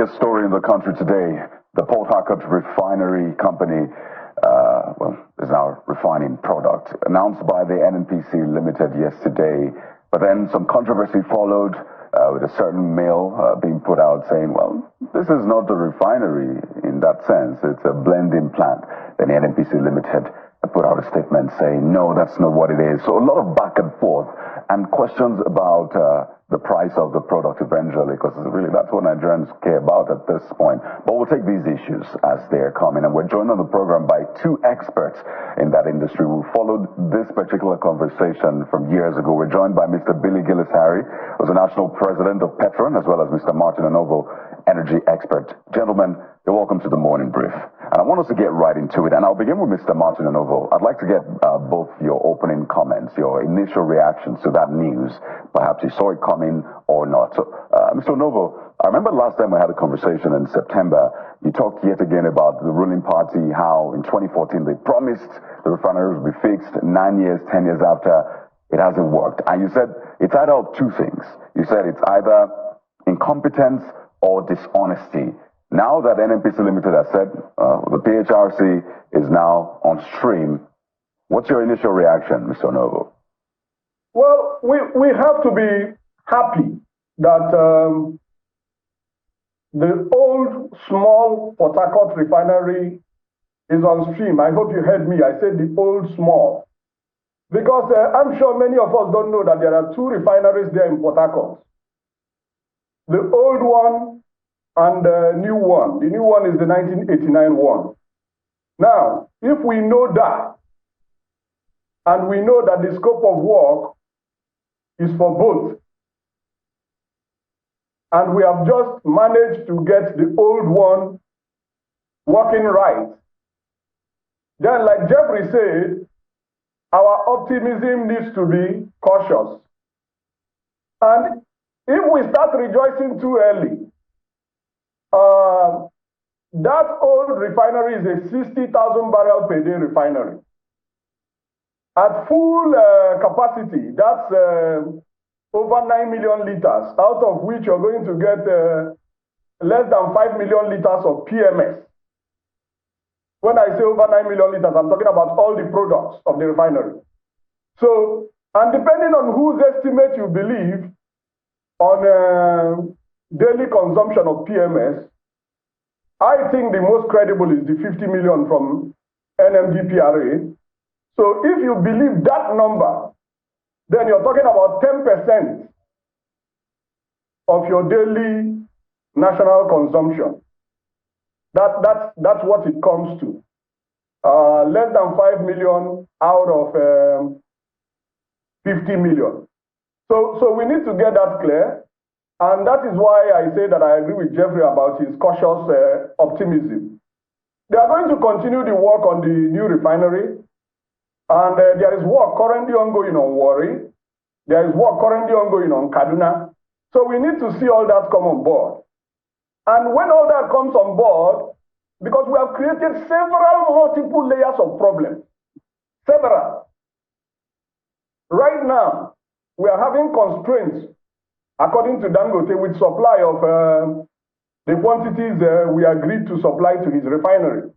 biggest story in the country today. The Port Harcourt Refinery company, is now refining product, announced by the NNPC Limited yesterday. But then some controversy followed with a certain mail being put out saying, well, this is not the refinery in that sense. It's a blending plant. Then the NNPC Limited put out a statement saying, no, that's not what it is. So a lot of back and forth and questions about the price of the product eventually, because really that's what Nigerians care about at this point. But we'll take these issues as they're coming. And we're joined on the program by two experts in that industry who followed this particular conversation from years ago. We're joined by Mr. Billy Gillis-Harry, who's the national president of Petroan, as well as Mr. Martin Anovo, energy expert. Gentlemen, you're welcome to the morning brief. And I want us to get right into it. And I'll begin with Mr. Martin Anovo. I'd like to get both your opening comments, your initial reactions to that news. Perhaps you saw it coming or not. So, Mr. Anovo, I remember last time we had a conversation in September, you talked yet again about the ruling party, how in 2014 they promised the refineries would be fixed 9 years, 10 years after. It hasn't worked. And you said it's either of two things. You said it's either incompetence or dishonesty. Now that NNPC Limited has said the PHRC is now on stream, what's your initial reaction, Mr. Anovo? Well, we have to be happy that the old, small Port Harcourt refinery is on stream. I hope you heard me. I said the old, small. Because I'm sure many of us don't know that there are two refineries there in Port Harcourt. The old one and the new one. The new one is the 1989 one. Now, if we know that, and we know that the scope of work is for both, and we have just managed to get the old one working right, then like Jeffrey said, our optimism needs to be cautious. And if we start rejoicing too early, that old refinery is a 60,000 barrel per day refinery. At full capacity, that's over 9 million liters, out of which you're going to get less than 5 million liters of PMS. When I say over 9 million liters, I'm talking about all the products of the refinery. So, and depending on whose estimate you believe on daily consumption of PMS, I think the most credible is the 50 million from NMDPRA. So if you believe that number, then you're talking about 10% of your daily national consumption. That's what it comes to. Less than 5 million out of 50 million. So we need to get that clear. And that is why I say that I agree with Jeffrey about his cautious optimism. They are going to continue the work on the new refinery. And there is work currently ongoing on Warri. There is work currently ongoing on Kaduna. So we need to see all that come on board. And when all that comes on board, because we have created multiple layers of problems. Several. Right now, we are having constraints, according to Dangote, with supply of the quantities we agreed to supply to his refinery.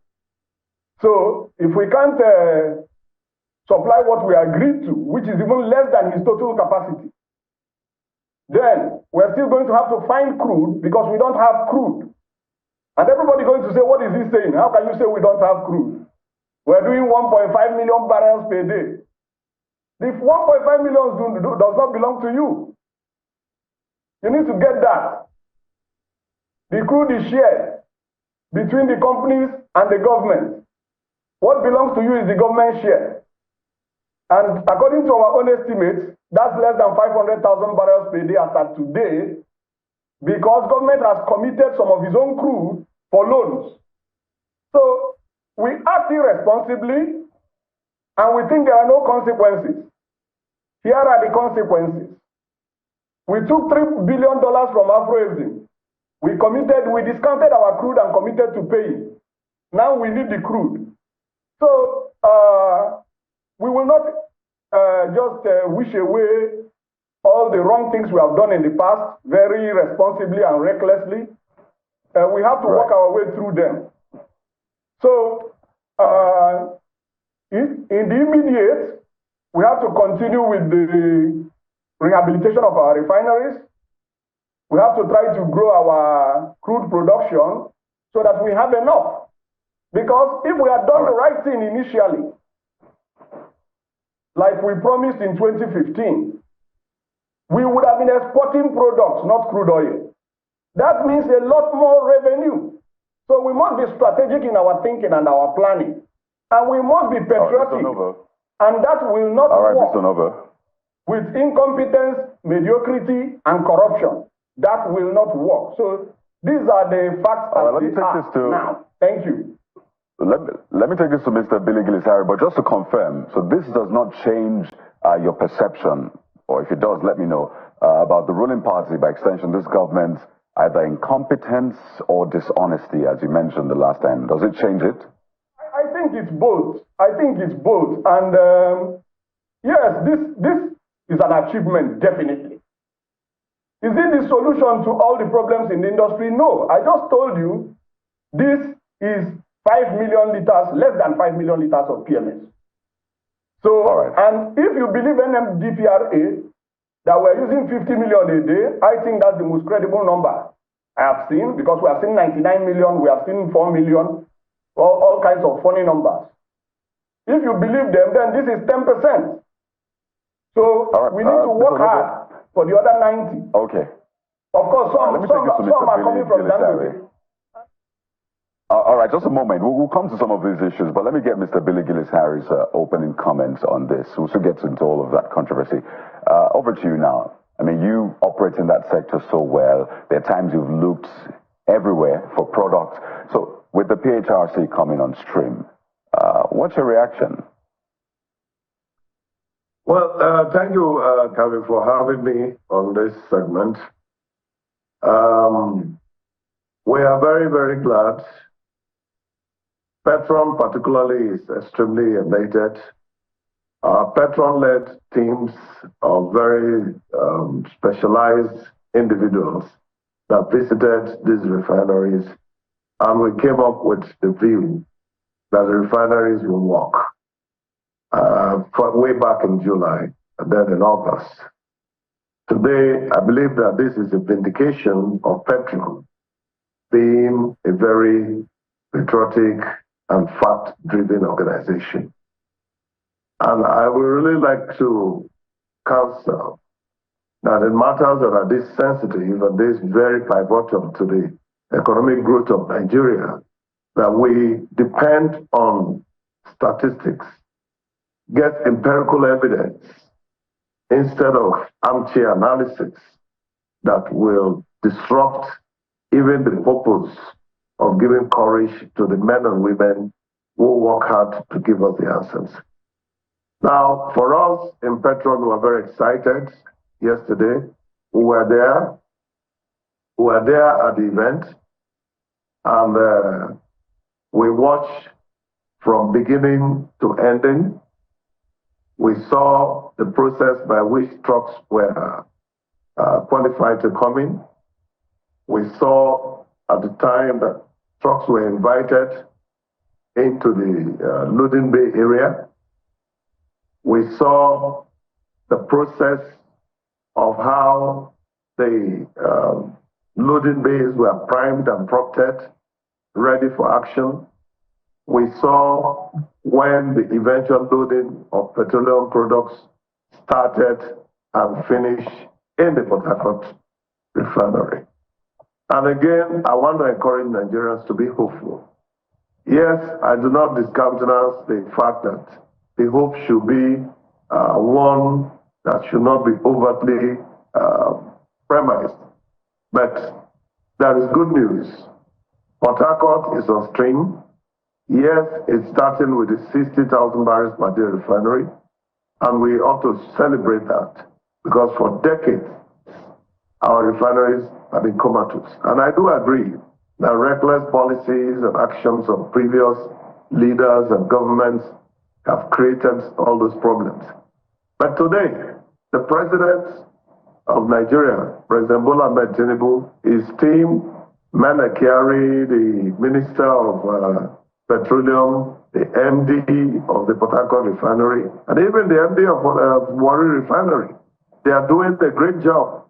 So if we can't supply what we agreed to, which is even less than his total capacity, then we're still going to have to find crude because we don't have crude. And everybody going to say, what is he saying? How can you say we don't have crude? We're doing 1.5 million barrels per day. If 1.5 million does not belong to you, you need to get that. The crude is shared between the companies and the government. What belongs to you is the government share. And according to our own estimates, that's less than 500,000 barrels per day as of today, because government has committed some of his own crude for loans. So we act irresponsibly, and we think there are no consequences. Here are the consequences. We took $3 billion from Afroexim. We discounted our crude and committed to paying. Now we need the crude. So we will not just wish away all the wrong things we have done in the past, very irresponsibly and recklessly. we have to work our way through them. So, in the immediate, we have to continue with the rehabilitation of our refineries. We have to try to grow our crude production so that we have enough. Because if we had done the right thing initially, like we promised in 2015, we would have been exporting products, not crude oil. That means a lot more revenue. So we must be strategic in our thinking and our planning. And we must be patriotic. And that will not work with incompetence, mediocrity, and corruption. That will not work. So these are the facts as they are now. Thank you. Let me take this to Mr. Billy Gillis-Harry, but just to confirm, so this does not change your perception, or if it does, let me know, about the ruling party, by extension, this government's either incompetence or dishonesty, as you mentioned the last time. Does it change it? I think it's both. I think it's both. And yes, this is an achievement, definitely. Is it the solution to all the problems in the industry? No. I just told you this is 5 million liters, less than 5 million liters of PMS. So, and if you believe NMDPRA, that we're using 50 million a day, I think that's the most credible number I have seen, because we have seen 99 million, we have seen 4 million, all kinds of funny numbers. If you believe them, then this is 10%. So we need to work hard for the other 90. Okay. Of course, some are coming from Dangote. All right, just a moment. We'll come to some of these issues, but let me get Mr. Billy Gillis-Harry's opening comments on this. We'll still get into all of that controversy. Over to you now. I mean, you operate in that sector so well. There are times you've looked everywhere for products. So with the PHRC coming on stream, what's your reaction? Well, thank you, Calvin, for having me on this segment. We are very, very glad. Petroan particularly is extremely elated. Our Petroan-led teams of very specialized individuals that visited these refineries, and we came up with the view that the refineries will work way back in July and then in August. Today, I believe that this is a vindication of Petroan being a very patriotic and fact-driven organization. And I would really like to counsel that in matters that are this sensitive and this very pivotal to the economic growth of Nigeria, that we depend on statistics, get empirical evidence instead of armchair analysis that will disrupt even the purpose of giving courage to the men and women who work hard to give us the answers. Now, for us in Petroan, we were very excited yesterday. We were there at the event, and we watched from beginning to ending. We saw the process by which trucks were qualified to come in. We saw at the time that trucks were invited into the loading bay area. We saw the process of how the loading bays were primed and propped, ready for action. We saw when the eventual loading of petroleum products started and finished in the Port Harcourt refinery. And again, I want to encourage Nigerians to be hopeful. Yes, I do not discountenance the fact that the hope should be one that should not be overtly premised. But there is good news. Port Harcourt is on stream. Yes, it's starting with the 60,000 barrels per day refinery, and we ought to celebrate that because for decades, our refineries have been comatose. And I do agree that reckless policies and actions of previous leaders and governments have created all those problems. But today, the president of Nigeria, President Bola Ahmed Tinubu, his team, Manakari, the Minister of Petroleum, the MD of the Port Harcourt Refinery, and even the MD of Warri Refinery. They are doing a great job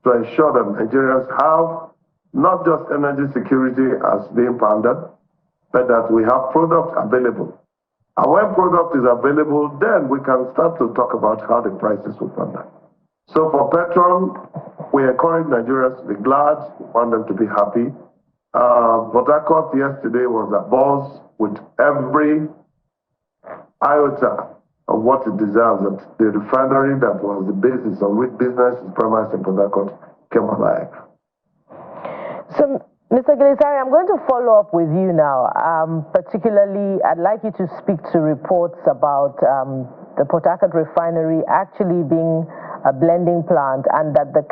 to ensure that Nigerians have not just energy security as being pounded, but that we have product available. And when product is available, then we can start to talk about how the prices will come down. So for Petroan, we encourage Nigerians to be glad, we want them to be happy. Port Harcourt yesterday was a buzz with every iota of what it deserves, that the refinery that was the basis on which business is premised in Port Harcourt came alive. So, Mr. Gilesari, I'm going to follow up with you now. Particularly, I'd like you to speak to reports about the Port Harcourt Refinery actually being a blending plant, and that the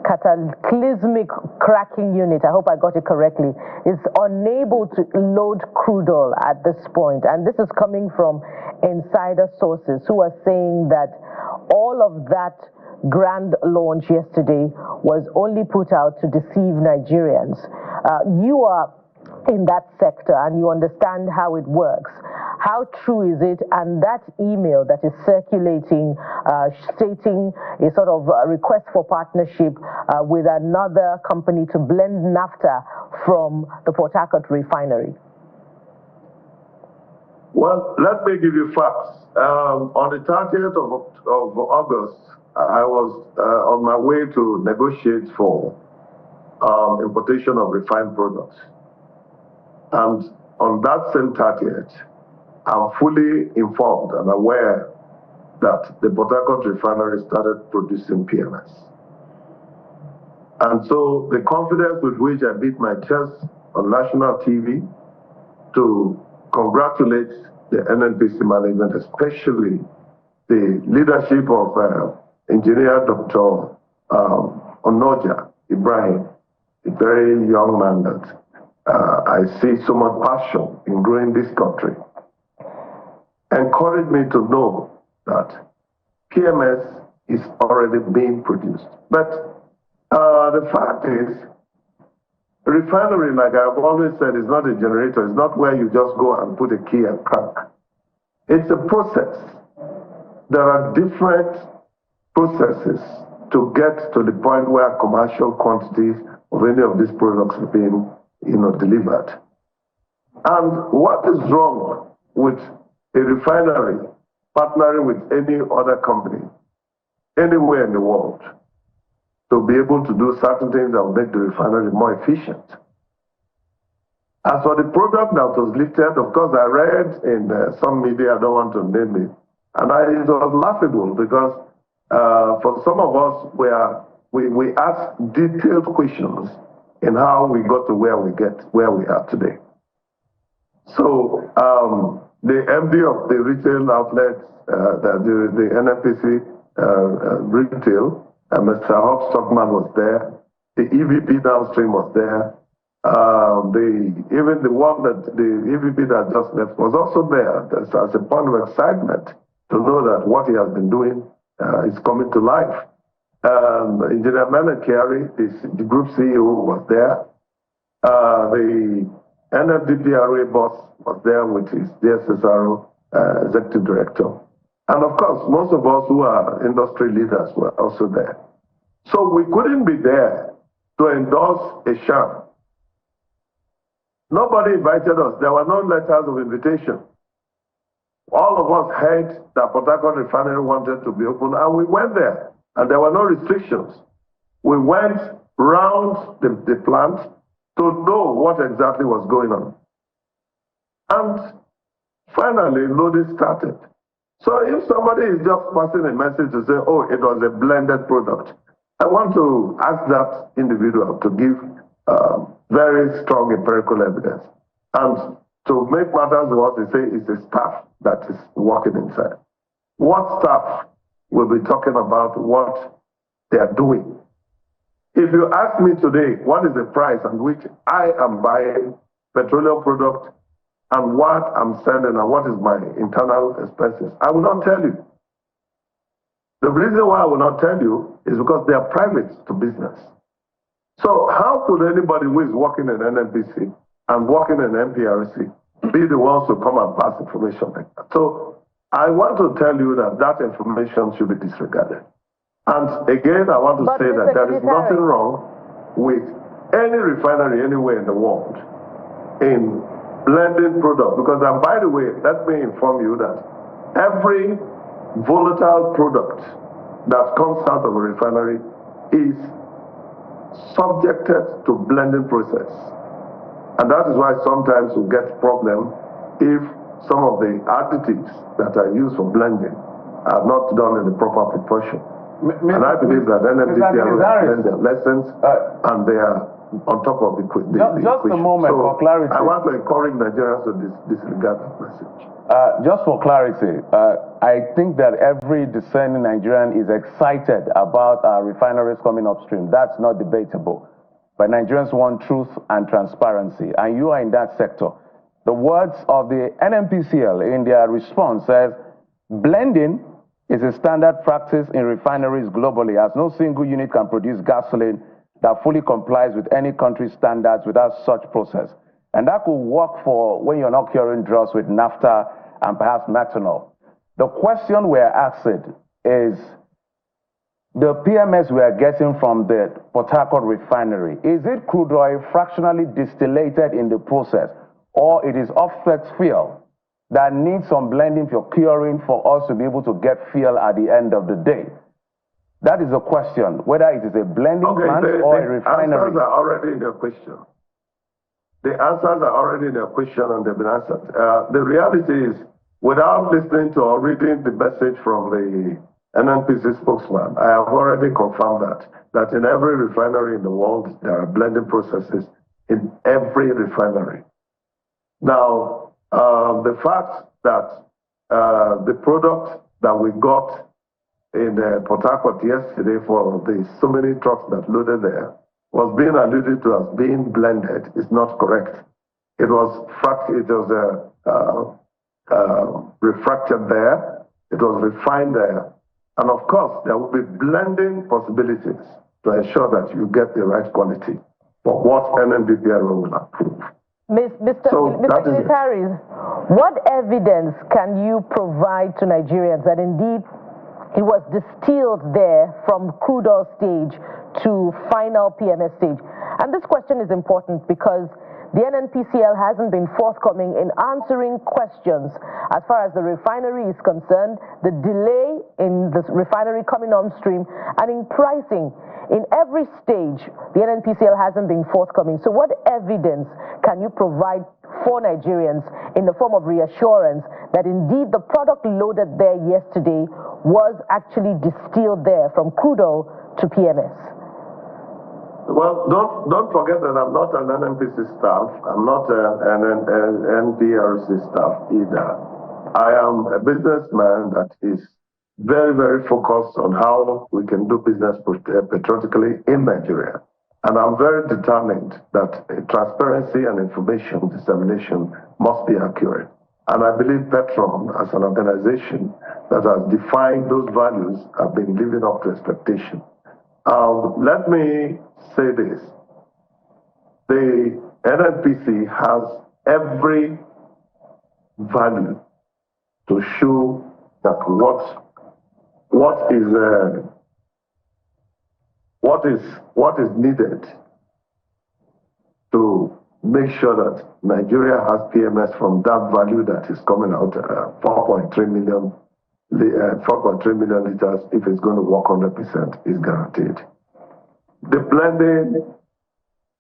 cataclysmic cracking unit, I hope I got it correctly, is unable to load crude oil at this point. And this is coming from insider sources who are saying that all of that grand launch yesterday was only put out to deceive Nigerians. You are in that sector and you understand how it works. How true is it? And that email that is circulating, stating a sort of request for partnership with another company to blend naphtha from the Port Harcourt Refinery? Well, let me give you facts. On the 30th of August, I was on my way to negotiate for importation of refined products. And on that same 30th, I'm fully informed and aware that the Port Harcourt Refinery started producing PMS. And so the confidence with which I beat my chest on national TV to congratulate the NNPC management, especially the leadership of Engineer Dr. Onoja Ibrahim, a very young man that I see so much passion in growing this country, encouraged me to know that PMS is already being produced. But the fact is, a refinery, like I've always said, is not a generator. It's not where you just go and put a key and crank. It's a process. There are different processes to get to the point where commercial quantities of any of these products are being, delivered. And what is wrong with a refinery partnering with any other company anywhere in the world to be able to do certain things that will make the refinery more efficient? As for the product that was lifted, of course, I read in some media, I don't want to name it, and it was laughable because for some of us, we ask detailed questions in how we got to where we are today. So the MD of the retail outlets, the NNPC retail, Mr. Hobbs Stockman was there. The EVP downstream was there. Even the one that the EVP that just left was also there. That's as a point of excitement to know that what he has been doing is coming to life. Engineer Manakari, the group CEO, was there. The NFDPRA boss was there with his DSSRO executive director. And of course, most of us who are industry leaders were also there. So we couldn't be there to endorse a sham. Nobody invited us. There were no letters of invitation. All of us heard that Port Harcourt Refinery wanted to be open, and we went there, and there were no restrictions. We went round the plant to know what exactly was going on. And finally, loading started. So if somebody is just passing a message to say, oh, it was a blended product, I want to ask that individual to give very strong empirical evidence. And to make matters worse, they say it's a staff that is working inside. What staff will be talking about what they are doing? If you ask me today, what is the price at which I am buying petroleum product and what I'm selling and what is my internal expenses, I will not tell you. The reason why I will not tell you is because they are private to business. So how could anybody who is working in NNPC and working in MPRC be the ones to come and pass information like that? So I want to tell you that that information should be disregarded. And again, I want to say that there is nothing wrong with any refinery anywhere in the world in blending product. Because, and by the way, let me inform you that every volatile product that comes out of a refinery is subjected to blending process. And that is why sometimes we get problem if some of the additives that are used for blending are not done in the proper proportion. And I believe that NMDP will learn their lessons and they are on top of the equation. Just a moment for clarity. I want to encourage Nigerians to disregard that message. Just for clarity, I think that every discerning Nigerian is excited about our refineries coming upstream. That's not debatable. But Nigerians want truth and transparency, and you are in that sector. The words of the NNPCL in their response says, blending is a standard practice in refineries globally, as no single unit can produce gasoline that fully complies with any country's standards without such process. And that could work for when you're not curing drugs with naphtha and perhaps methanol. The question we're asking is, the PMS we are getting from the Port Harcourt refinery, is it crude oil fractionally distillated in the process, or it is offset fuel that needs some blending for curing for us to be able to get fuel at the end of the day? That is the question, whether it is a blending plant or a refinery. The answers are already in your question. The answers are already in your question and they've been answered. The reality is, without listening to or reading the message from the NNPC spokesman, I have already confirmed that in every refinery in the world, there are blending processes in every refinery. Now, the fact that the product that we got in Port Harcourt yesterday for the so many trucks that loaded there was being alluded to as being blended is not correct. It was refracted there, it was refined there, and of course there will be blending possibilities to ensure that you get the right quality for what NMDPRO will approve. Mr. Harris, what evidence can you provide to Nigerians that indeed it was distilled there from crude oil stage to final PMS stage? And this question is important because the NNPCL hasn't been forthcoming in answering questions as far as the refinery is concerned, the delay in the refinery coming on stream, and in pricing. In every stage, the NNPCL hasn't been forthcoming. So what evidence can you provide for Nigerians in the form of reassurance that indeed the product loaded there yesterday was actually distilled there from crude oil to PMS? Well, don't forget that I'm not an NNPC staff. I'm not an NPRC staff either. I am a businessman that is very, very focused on how we can do business patriotically in Nigeria. And I'm very determined that transparency and information dissemination must be accurate. And I believe Petroan, as an organization that has defined those values, have been living up to expectation. Let me say this. The NNPC has every value to show that what is needed to make sure that Nigeria has PMS from that value that is coming out 4.3 million liters, if it's going to work 100%, is guaranteed. The blending,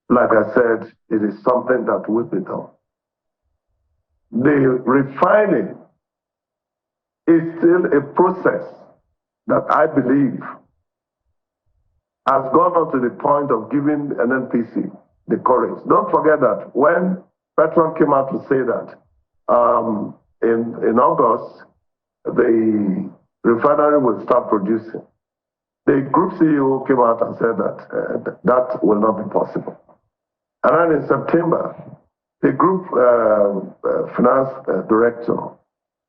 like I said, it is something that will be done. The refining is still a process that I believe has gone on to the point of giving NNPC the courage. Don't forget that when Petroan came out to say that in August, the refinery will start producing, the group CEO came out and said that that will not be possible. And then in September, the group finance director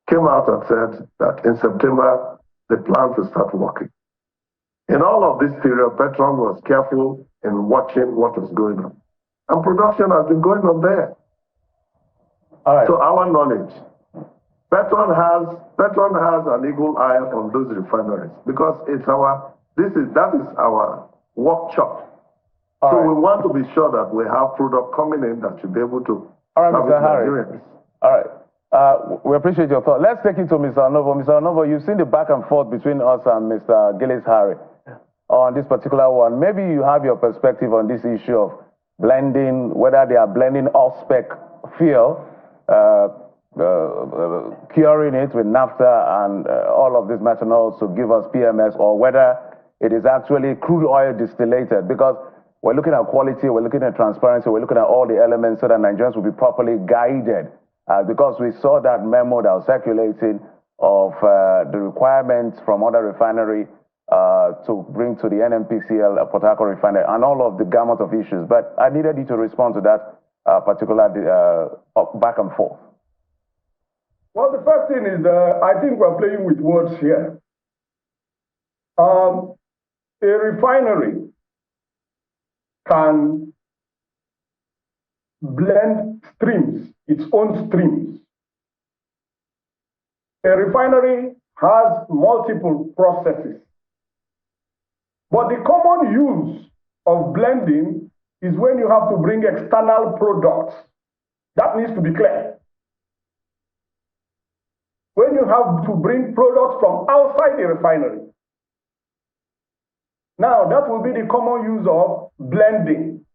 came out and said that in September, the plant will start working. In all of this period, Petroan was careful in watching what is going on. And production has been going on there. All right. To our knowledge, Petroan has an eagle eye on those refineries because that is our workshop. All so right. we want to be sure that we have product coming in that should be able to All right, service Mr. Harry. Nigerians. All right. We appreciate your thought. Let's take it to Mr. Onovo. Mr. Onovo, you've seen the back and forth between us and Mr. Gillis Harry on this particular one. Maybe you have your perspective on this issue of blending, whether they are blending off-spec fuel, curing it with naphtha and all of this methanol to give us PMS, or whether it is actually crude oil distillated, because we're looking at quality, we're looking at transparency, we're looking at all the elements so that Nigerians will be properly guided. Because we saw that memo that was circulating of the requirements from other refinery to bring to the NNPCL Port Harcourt Refinery and all of the gamut of issues. But I needed you to respond to that particular back and forth. Well, the first thing is, I think we're playing with words here. A refinery can blend streams, its own streams. A refinery has multiple processes. But the common use of blending is when you have to bring external products. That needs to be clear. When you have to bring products from outside the refinery. Now, that will be the common use of blending.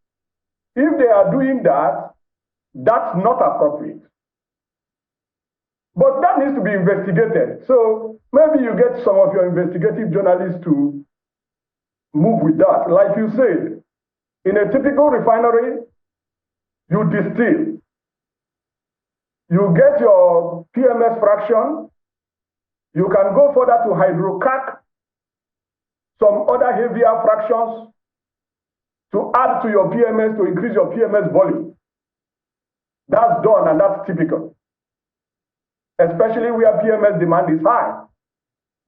If they are doing that, that's not appropriate. But that needs to be investigated. So maybe you get some of your investigative journalists to move with that. Like you said, in a typical refinery, you distill. You get your PMS fraction. You can go further to hydrocrack some other heavier fractions to add to your PMS to increase your PMS volume. That's done and that's typical, especially where PMS demand is high.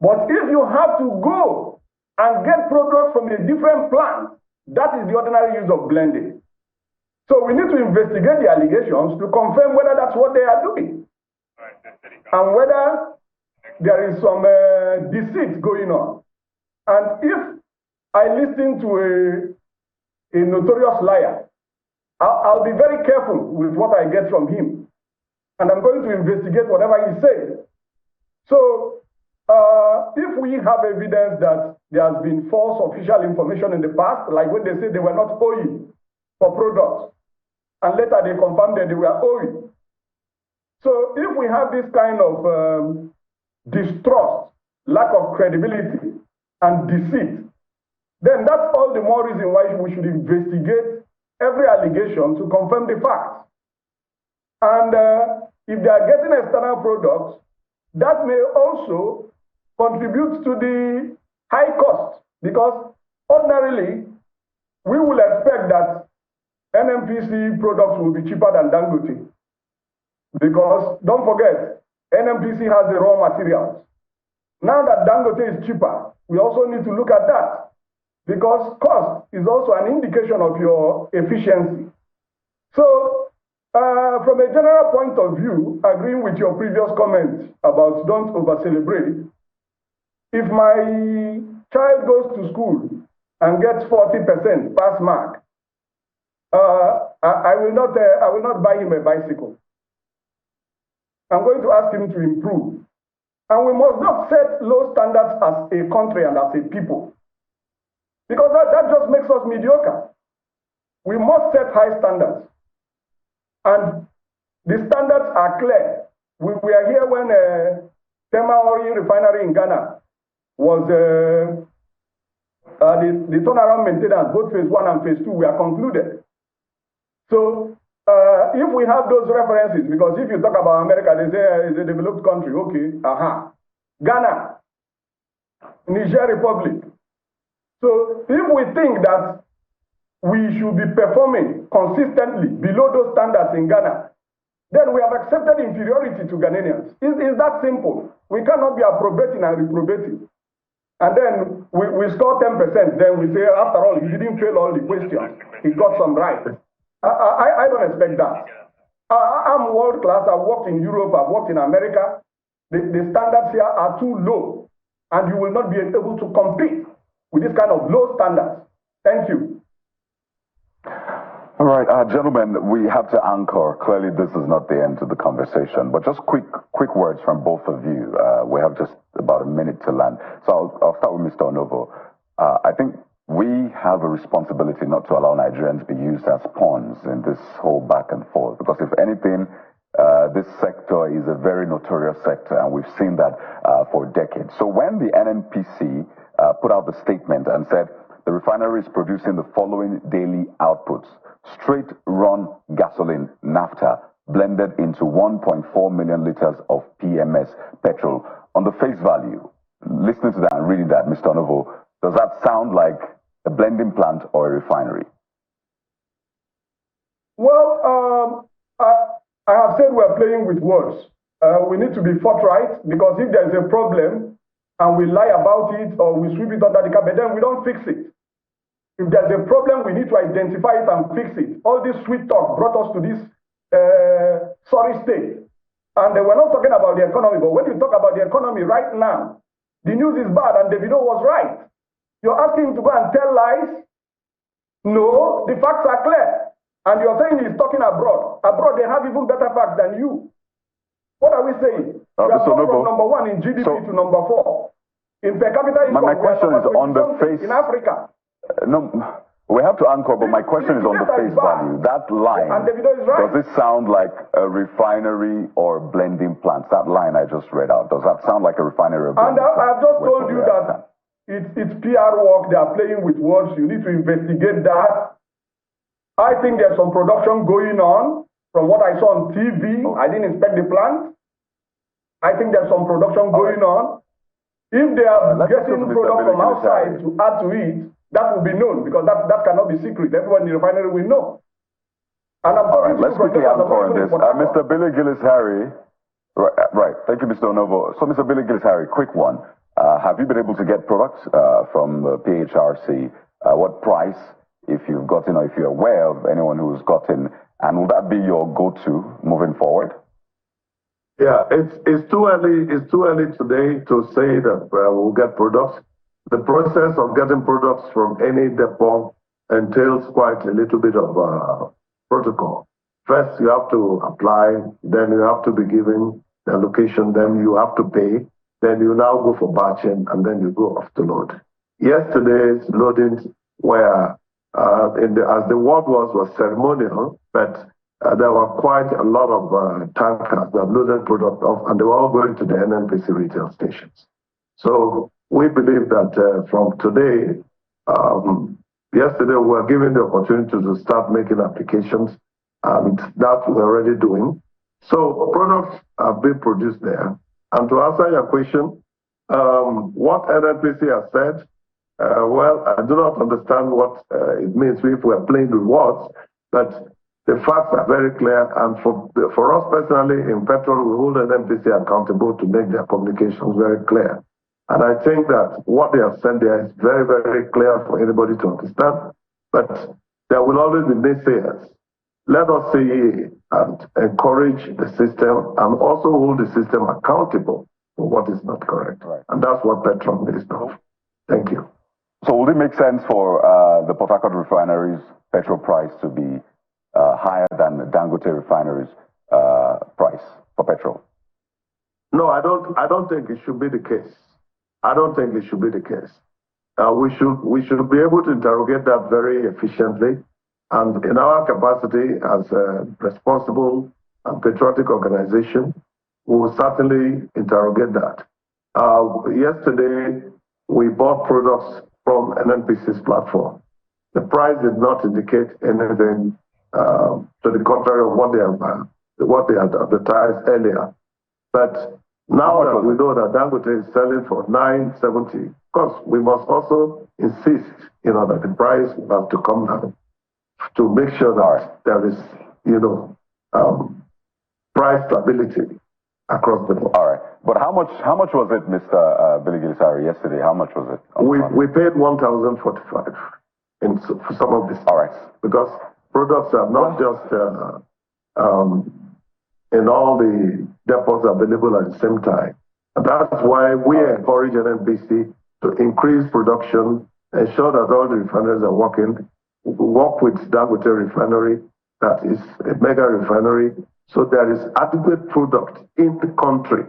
But if you have to go and get products from a different plant, that is the ordinary use of blending. So we need to investigate the allegations to confirm whether that's what they are doing and whether there is some deceit going on. And if I listen to a notorious liar, I'll be very careful with what I get from him. And I'm going to investigate whatever he says. So if we have evidence that there has been false official information in the past, like when they say they were not owing for products, and later they confirmed that they were owing. So if we have this kind of distrust, lack of credibility, and deceit, then that's all the more reason why we should investigate every allegation to confirm the facts. And if they are getting external products, that may also contribute to the high cost, because ordinarily we will expect that NNPC products will be cheaper than Dangote. Because don't forget, NNPC has the raw materials. Now that Dangote is cheaper, we also need to look at that, because cost is also an indication of your efficiency. So, from a general point of view, agreeing with your previous comment about don't over-celebrate, if my child goes to school and gets 40% pass mark, I will not buy him a bicycle. I'm going to ask him to improve. And we must not set low standards as a country and as a people, because that just makes us mediocre. We must set high standards. And the standards are clear. We are here when Tema Ori Refinery in Ghana was the turnaround maintenance, both phase 1 and phase 2 were concluded. So if we have those references, because if you talk about America, they say it's a developed country, okay, Ghana, Niger Republic. So if we think that we should be performing consistently below those standards in Ghana, then we have accepted inferiority to Ghanaians. It's that simple. We cannot be approbating and reprobating. And then we score 10%. Then we say, after all, he didn't fail all the questions. He got some right. I don't expect that. I'm world class. I've worked in Europe. I've worked in America. The standards here are too low. And you will not be able to compete with this kind of low standards. Thank you. All right, gentlemen, we have to anchor. Clearly, this is not the end of the conversation, but just quick words from both of you. We have just about a minute to land. So I'll start with Mr. Onovo. I think we have a responsibility not to allow Nigerians to be used as pawns in this whole back and forth, because if anything, this sector is a very notorious sector, and we've seen that for decades. So when the NNPC put out the statement and said the refinery is producing the following daily outputs: straight run gasoline, naphtha, blended into 1.4 million liters of PMS petrol. On the face value, listening to that and reading that, Mr. Onovo, does that sound like a blending plant or a refinery? Well, I have said we're playing with words. We need to be forthright, because if there's a problem and we lie about it or we sweep it under the carpet, then we don't fix it. If there's a problem, we need to identify it and fix it. All this sweet talk brought us to this sorry state. And we're not talking about the economy, but when you talk about the economy right now, the news is bad, and Davido was right. You're asking him to go and tell lies? No, the facts are clear. And you're saying he's talking abroad. Abroad, they have even better facts than you. What are we saying? We are going from number 1 in GDP to number 4. In per capita income, my question is on the face in Africa. No, we have to anchor, but my question is on the face value. That line, does it sound like a refinery or blending plants? That line I just read out, does that sound like a refinery or blending plant? And I've just told you that it's PR work. They are playing with words. You need to investigate that. I think there's some production going on from what I saw on TV. Okay. I didn't inspect the plant. I think there's some production going on. If they are getting product from outside to add to it, that will be known, because that cannot be secret. Everyone in the refinery will know. And I'm talking let's quickly anchor on this. Mr. Billy Gillis-Harry, right. Thank you, Mr. Onovo. So, Mr. Billy Gillis-Harry, quick one. Have you been able to get products from PHRC? What price, if you've gotten, or if you're aware of anyone who's gotten, and will that be your go-to moving forward? Yeah, it's too early. It's too early today to say that we'll get products. The process of getting products from any depot entails quite a little bit of protocol. First, you have to apply, then you have to be given the location, then you have to pay, then you now go for batching, and then you go off to load. Yesterday's loadings were, as the word was ceremonial, but there were quite a lot of tankers that loaded product off, and they were all going to the NNPC retail stations. So we believe that from today, yesterday we were given the opportunity to start making applications, and that we're already doing. So products are being produced there. And to answer your question, what NNPC has said, well, I do not understand what it means if we're playing with words, but the facts are very clear. And for us personally in Petroan, we hold NNPC accountable to make their communications very clear. And I think that what they have said there is very, very clear for anybody to understand. But there will always be naysayers. Let us see and encourage the system, and also hold the system accountable for what is not correct. Right. And that's what Petroan is now. Thank you. So would it make sense for the Port Harcourt refinery's petrol price to be higher than the Dangote refinery's price for petrol? No, I don't think it should be the case. I don't think it should be the case. We should be able to interrogate that very efficiently, and in our capacity as a responsible and patriotic organization, we will certainly interrogate that. Yesterday, we bought products from NNPC's platform. The price did not indicate anything to the contrary of what they had advertised earlier. But now that we know that Dangote is selling for $9.70, of course, we must also insist, that the price will have to come down to make sure that there is, price stability across the board. All right. But how much was it, Mr. Billy Gilisari, yesterday? How much was it? We paid 1,045 for some of this. All right. Because products are not just in all the depots available at the same time. And that's why we encourage NNPC to increase production, ensure that all the refineries are working. We work with Dangote Refinery, that is a mega refinery, so there is adequate product in the country.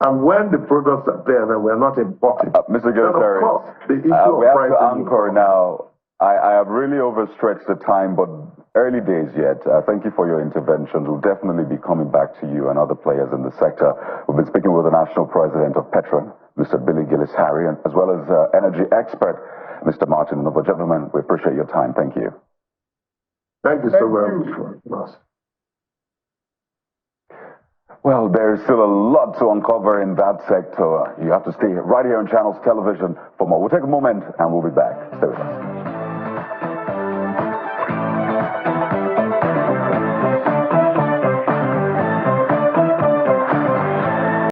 And when the products are there, then we're not importing. Mr. Gilisari, the issue we of have to pricing anchor now. I have really overstretched the time, but early days yet. Thank you for your interventions. We'll definitely be coming back to you and other players in the sector. We've been speaking with the national president of Petroan, Mr. Billy Gilisari, as well as energy expert, Mr. Martin Novo. Gentlemen, we appreciate your time. Thank you. Thank you so very much for us. Well, there's still a lot to uncover in that sector. You have to stay right here on Channels Television for more. We'll take a moment and we'll be back. Stay with us.